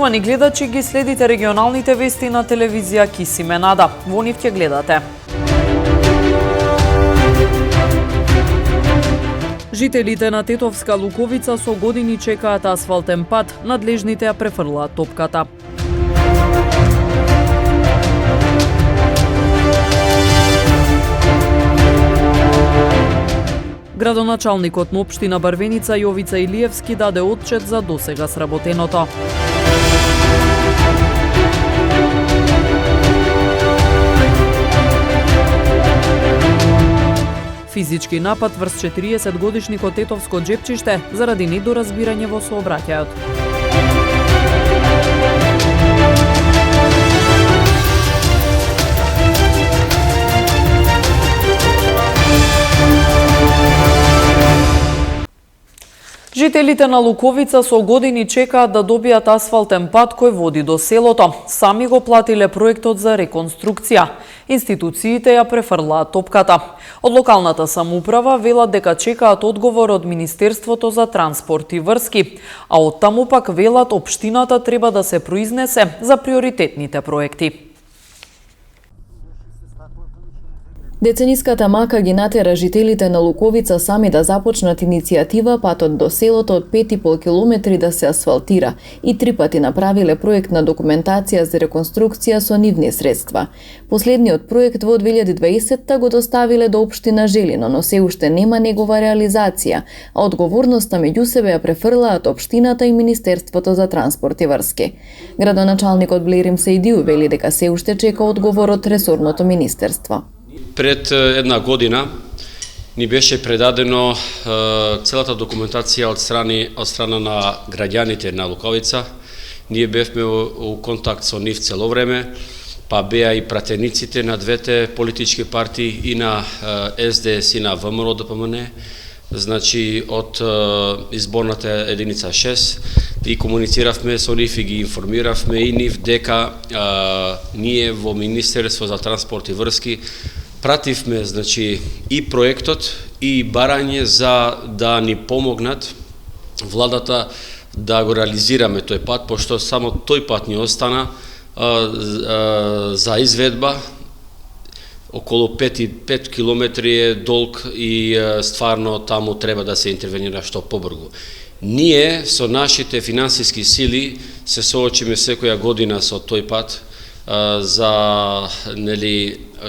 Почитувани гледачи, ги следите регионалните вести на телевизија Кисименада. Во нив ќе гледате. Жителите на Тетовска Луковица со години чекаат асфалтен пат, надлежните ја префрлаат топката. Градоначалникот на општина Барвеница Јовица Илиевски даде отчет за досега сработеното. Физички напад врз 40-годишникот Тетовско Джепчиште заради недоразбирање во сообраќајот. Жителите на Луковица со години чекаат да добијат асфалтен пат кој води до селото. Сами го платиле проектот за реконструкција. Институциите ја префрлаат топката. Од локалната самоуправа велат дека чекаат одговор од Министерството за транспорт и врски, а од таму пак велат општината треба да се произнесе за приоритетните проекти. Децениската мака ги натера жителите на Луковица сами да започнат иницијатива патот до селото од 5,5 километри да се асфалтира и 3 пати направиле проектна документација за реконструкција со нивни средства. Последниот проект во 2020 го доставиле до општина Желино, но се уште нема негова реализација, а одговорноста меѓу себе ја префрлаат општината и Министерството за транспорт и врски. Градоначалникот Блерим Сејдиу вели дека се уште чека одговор од ресорното министерство. Пред една година ни беше предадено целата документација од страна на граѓаните на Луковица. Ние бевме у контакт со нив цело време, па беа и пратениците на двете политички партии, и на СДС и на ВМРО ДПМН, значи од изборната единица 6, и комунициравме со нив и ги информиравме и нив дека ние во Министерство за транспорт и врски пративме, значи, и проектот и барање за да ни помогнат владата да го реализираме тој пат, пошто само тој пат ни остана за изведба. Околу 5 километри е долг и стварно таму треба да се интервенира што побрзо. Ние со нашите финансиски сили се соочиме секоја година со тој пат за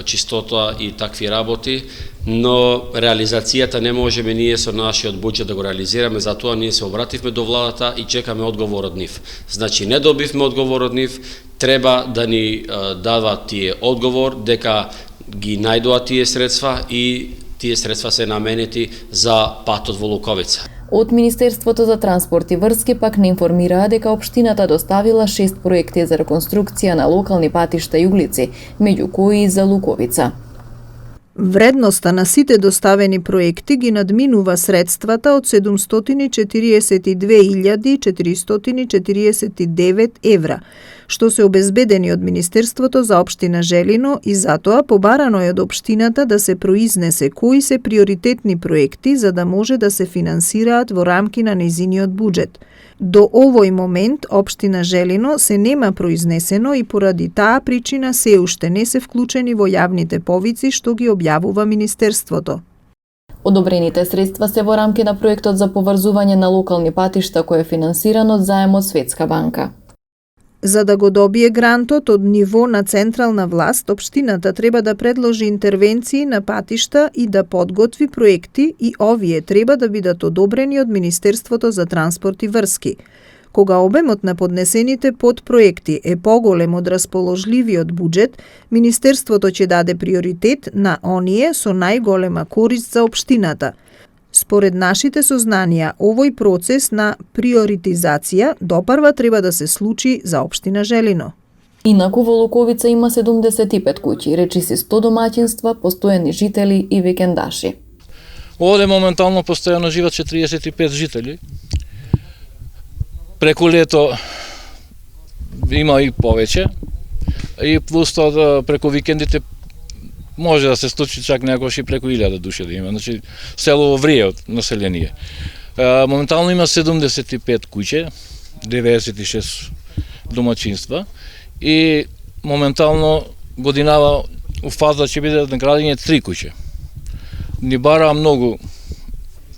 чистота и такви работи, но реализацијата не можеме ние со нашиот буџет да го реализираме, затоа ние се обративме до владата и чекаме одговор од нив. Значи не добивме одговор од нив, треба да ни дадат тие одговор дека ги најдоа тие средства и тие средства се наменети за патот во Луковица. Од Министерството за транспорт и врски пак не информираа дека општината доставила 6 проекти за реконструкција на локални патишта и улици, меѓу кои и за Луковица. Вредноста на сите доставени проекти ги надминува средствата од 742.449 евра, што се обезбедени од Министерството за општина Желино, и затоа побарано е од општината да се произнесе кои се приоритетни проекти за да може да се финансираат во рамки на нејзиниот буџет. До овој момент општина Желино се нема произнесено и поради таа причина се уште не се вклучени во јавните повици што ги објавува Министерството. Одобрените средства се во рамки на проектот за поврзување на локални патишта кој е финансиран од заем од Светска банка. За да го добие грантот од ниво на централна власт, општината треба да предложи интервенции на патишта и да подготви проекти, и овие треба да бидат одобрени од Министерството за транспорт и врски. Кога обемот на поднесените подпроекти е поголем од расположливиот буџет, Министерството ќе даде приоритет на оние со најголема корист за општината. Според нашите сознанија, овој процес на приоритизација допарва треба да се случи за општина Желино. Инаку во Луковица има 75 куќи, речиси 100 домаќинства, постојани жители и викендаши. Овде моментално постојано живеат 45 жители. Преку лето има и повеќе, и плюс тоа преку викендите може да се случи чак некогаш и преку 1000 души да има. Значи село врие од население. Моментално има 75 куќе, 96 домаќинства и моментално годинава у фаза ќе биде на градење 3 куќи. Ни бараа многу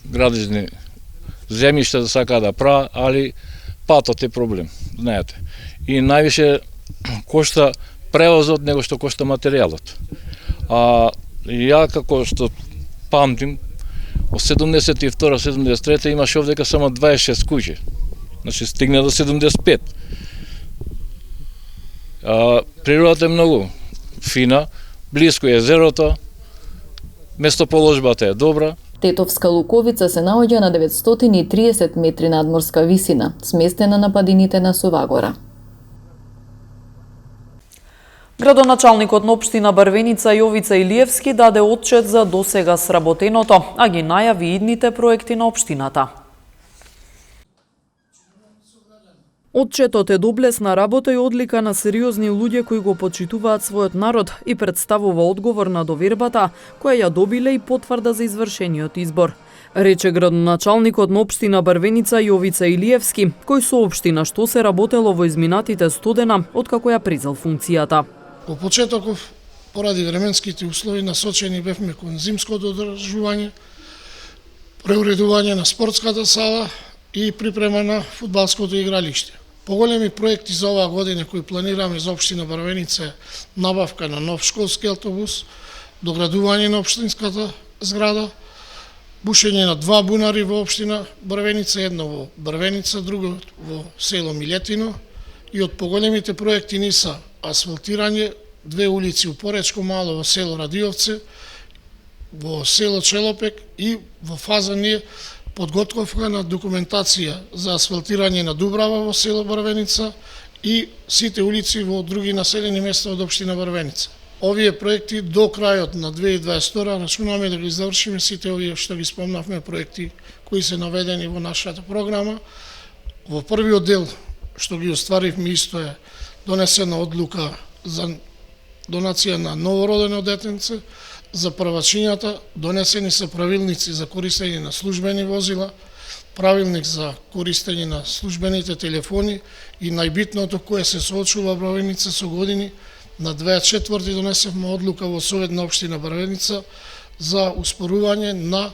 градежни земјишта да сака да прават, али патот е проблем, знаете. И највише кошта превозот него што кошта материјалот. А ја како што памтим, од 72-73 имаше овдека само 26 куќи. Значи стигна до 75. Природата е многу фина, близко е езерото, местоположбата е добра. Тетовска Луковица се наоѓа на 930 метри надморска висина, сместена на падините на Сувагора. Градоначалникот на општина Брвеница Јовица Илиевски даде отчет за досега сработеното, а ги најави идните проекти на општината. Отчетот е доблесна работа и одлика на сериозни луѓе кои го почитуваат својот народ и представува одговор на довербата која ја добиле и потврда за извршениот избор. Рече градоначалникот на општина Брвеница Јовица Илиевски, кој соопшти на што се работело во изминатите 100 дена откако ја презел функцијата. Во почетоков, поради временските услови, насочени бевме кон зимското одржување, преуредување на спортската сала и припрема на фудбалското игралиште. Поголеми проекти за оваа година кои планираме за општина Брвеница, набавка на нов школски автобус, доградување на општинската зграда, бушење на 2 бунари во општина Брвеница, едно во Брвеница, друго во село Милетино, и од поголемите проекти ни са асфалтирање 2 улици у Поречко мало во село Радиовце, во село Челопек и во фаза ние подготовка на документација за асфалтирање на Дубрава во село Брвеница и сите улици во други населени места од општина Брвеница. Овие проекти до крајот на 2022 рачунаме да ги завршиме сите овие што ги спомнавме проекти кои се наведени во нашата програма. Во првиот дел што ги остваривме исто е донесена одлука за донација на новородено детенце, за првачињата донесени се правилници за користење на службени возила, правилник за користење на службените телефони и најбитното кое се соочува Брвеница со години, на 24 донесевме одлука во Совет на општина Брвеница за успорување на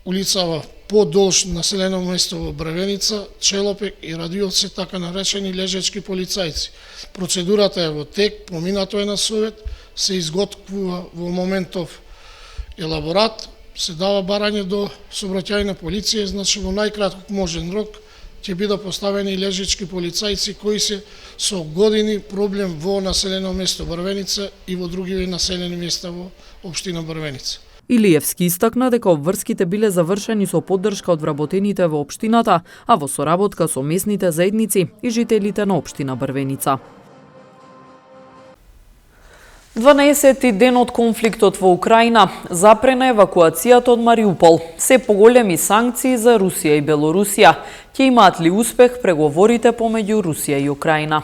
улицава подолж населено место во Брвеница, Челопек и Радиовце, така наречени лежечки полицајци. Процедурата е во тек, поминато е на Совет, се изготвува во моментов елаборат, се дава барање до сообраќајна полиција, значи во најкраток можен рок ќе бидат поставени лежечки полицајци кои се со години проблем во населено место Брвеница и во други населени места во општина Брвеница. Илиевски истакна дека обврските биле завршени со поддршка од вработените во општината, а во соработка со местните заедници и жителите на општина Брвеница. 12-ти ден од конфликтот во Украина запрена евакуацијата од Мариупол. Се поголеми санкции за Русија и Белорусија. Ќе имаат ли успех преговорите помеѓу Русија и Украина?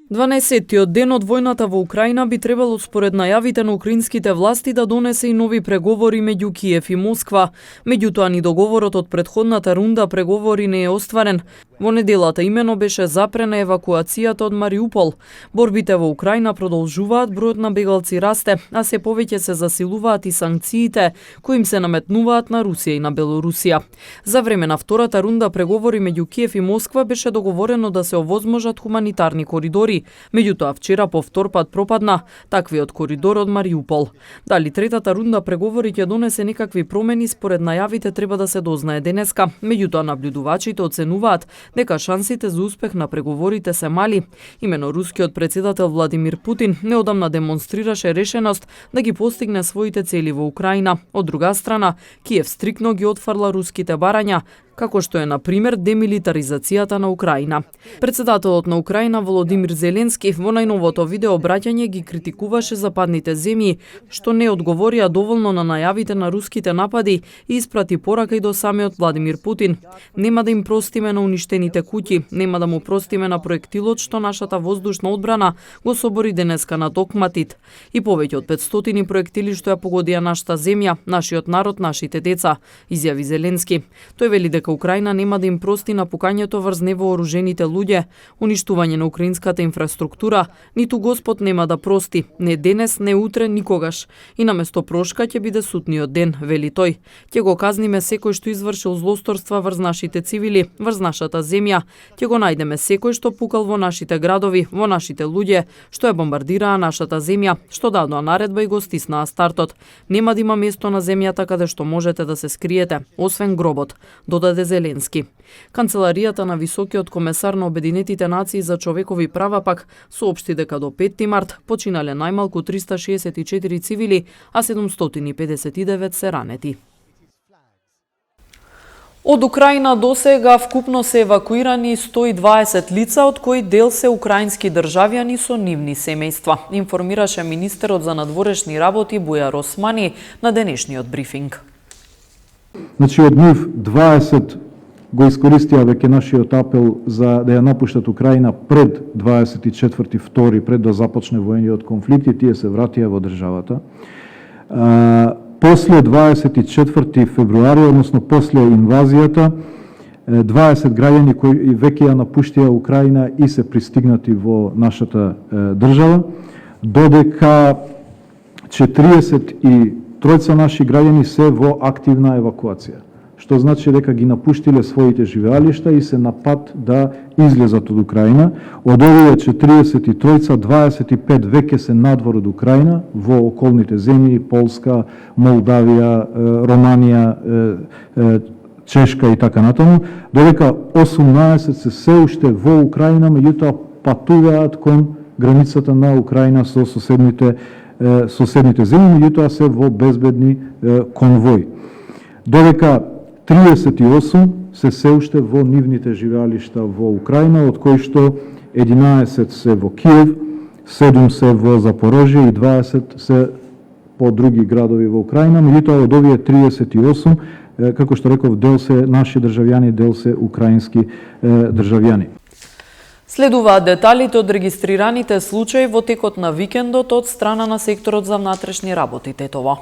12-тиот ден од војната во Украина би требало според најавите на украинските власти да донесе и нови преговори меѓу Киев и Москва. Меѓутоа ни договорот од претходната рунда преговори не е остварен. Во неделата имено беше запрена евакуацијата од Мариупол. Борбите во Украина продолжуваат, бројот на бегалци расте, а се повеќе се засилуваат и санкциите кои им се наметнуваат на Русија и на Белорусија. За време на втората рунда преговори меѓу Киев и Москва беше договорено да се овозможат хуманитарни коридори. Меѓутоа вчера повтор пат пропадна таквиот коридор од Мариупол. Дали третата рунда преговори ќе донесе некакви промени според најавите треба да се дознае денеска. Меѓутоа наблюдувачите оценуваат дека шансите за успех на преговорите се мали. Имено рускиот председател Владимир Путин неодамна демонстрираше решеност да ги постигне своите цели во Украина. Од друга страна, Киев стрикно ги отфрла руските барања, како што е, на пример, демилитаризацијата на Украина. Председателот на Украина Володимир Зеленски Зеленски во најновото видео обраќање ги критикуваше западните земји што не одговорија доволно на најавите на руските напади и испрати порака и до самиот Владимир Путин. Нема да им простиме на уништените куќи, нема да му простиме на проектилот што нашата воздушна одбрана го собори денеска на Токматит. И повеќе од 500 проектили што ја погодија нашата земја, нашиот народ, нашите деца, изјави Зеленски. Тој вели дека Украина нема да им прости напукањето врз невооружените луѓе, уништување на украинската инфраструктура, ниту Господ нема да прости, не денес, не утре, никогаш. И наместо прошка ќе биде судниот ден, вели тој. Ќе го казниме секој што извршил злосторства врз нашите цивили, врз нашата земја. Ќе го најдеме секој што пукал во нашите градови, во нашите луѓе, што ја бомбардираа нашата земја, што дадоа наредба и го стиснаа стартот. Нема да има место на земјата каде што можете да се скриете, освен гробот, додаде Зеленски. Канцеларијата на Високиот комесар на Обединетите нации за човекови права пак соопшти дека до 5 март починале најмалку 364 цивили, а 759 се ранети. Од Украина досега вкупно се евакуирани 120 лица, од кои дел се украински државјани со нивни семејства, информираше министерот за надворешни работи Бујар Османи на денешниот брифинг. Значи, од нив 20 го искористија веќе нашиот апел за да ја напуштат Украина пред 24.2, пред да започне воениот конфликт, и тие се вратија во државата. После 24 февруари, односно после инвазијата, 20 граѓани кои веќе ја напуштија Украина и се пристигнати во нашата држава, додека 43 наши граѓани се во активна евакуација, што значи дека ги напуштиле своите живеалишта и се на пат да излезат од Украина. Од овие 43, 25 веќе се надвор од Украина, во околните земји, Полска, Молдавија, Романија, Чешка и така натаму, додека 18 се уште во Украина, меѓутоа патуваат кон границата на Украина со соседните земји, меѓутоа се во безбедни конвои. Додека 38 се уште во нивните живеалишта во Украина, од кои што 11 се во Киев, 7 се во Запорожје и 20 се по други градови во Украина, меѓутоа од овие 38, како што реков, дел се наши државјани, дел се украински државјани. Следуваат деталите од регистрираните случаи во текот на викендот од страна на секторот за внатрешни работи Тетово.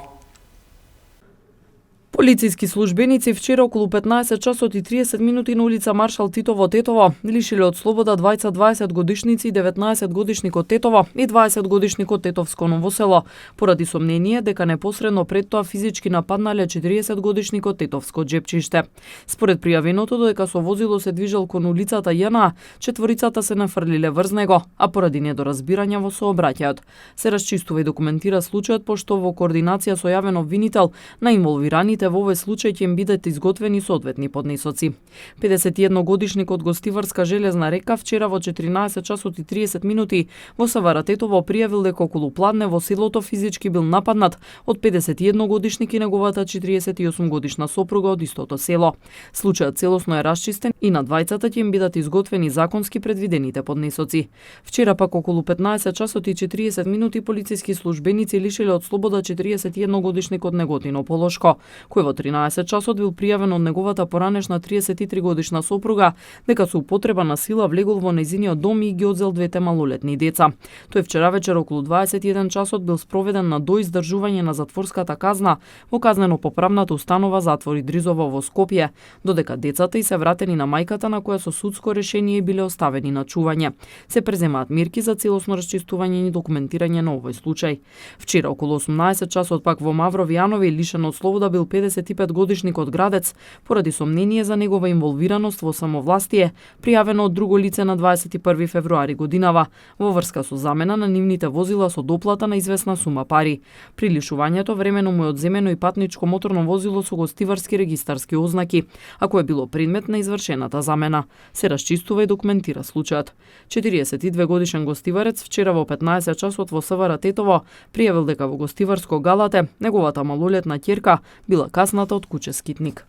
Полициски службеници вчера околу 15 часот и 30 минути на улица Маршал Тито во Тетово лишиле од слобода двајца 20 годишници, 19 годишникот Тетово и 20 годишникот Тетовско Ново село, поради сомнение дека непосредно пред тоа физички нападнале 40 годишникот Тетовско Джепчиште. Според пријавеното, додека со возило се движел кон улицата Јана, четворицата се нафрлиле врз него, а поради недоразбирање во сообраќајот. Се расчистува и документира случајот, пошто во координација со јавен обвинител на инволвираните во овој случај ќе им бидат изготвени соодветни поднесоци. 51 годишникот Гостиварска железна река вчера во 14 часот и 30 минути во Савара Тетово пријавил дека околу Пладне во селото физички бил нападнат од 51 годишник и неговата 48 годишна сопруга од истото село. Случајот целосно е расчистен и на двајцата ќе им бидат изготвени законски предвидените поднесоци. Вчера пак околу 15 часот и 40 минути полициски службеници лишиле од слобода 41 годишникот Неготино Полошко, кој во 13 часот бил пријавен од неговата поранешна 33 годишна сопруга дека со употреба на сила влегол во нејзиниот дом и ги одзел двете малолетни деца. Тој вчера вечер околу 21 часот бил спроведен на доиздржување на затворската казна во казнено-поправната установа Затвор Идризово во Скопје, додека децата и се вратени на мајката на која со судско решение биле оставени на чување. Се преземаат мерки за целосно расчистување и документирање на овој случај. Вчера околу 18 часот пак во Маврови Јанови лишен од слобода бил 55 годишникот Градец поради сомнение за негова инволвираност во самовластие, пријавено од друго лице на 21 февруари годинава во врска со замена на нивните возила со доплата на известна сума пари. При лишувањето времено му е одземено и патничко моторно возило со гостиварски регистарски ознаки, а кое било предмет на извршената замена. Се расчистува и документира случајот. 42 годишен гостиварец вчера во 15 часот во Савара Тетово пријавил дека во гостиварско Галате неговата малолетна ќерка била касната од куче скитник.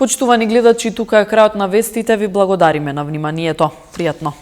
Почитувани гледачи, тука е крајот на вестите. Ви благодариме на вниманието. Пријатно.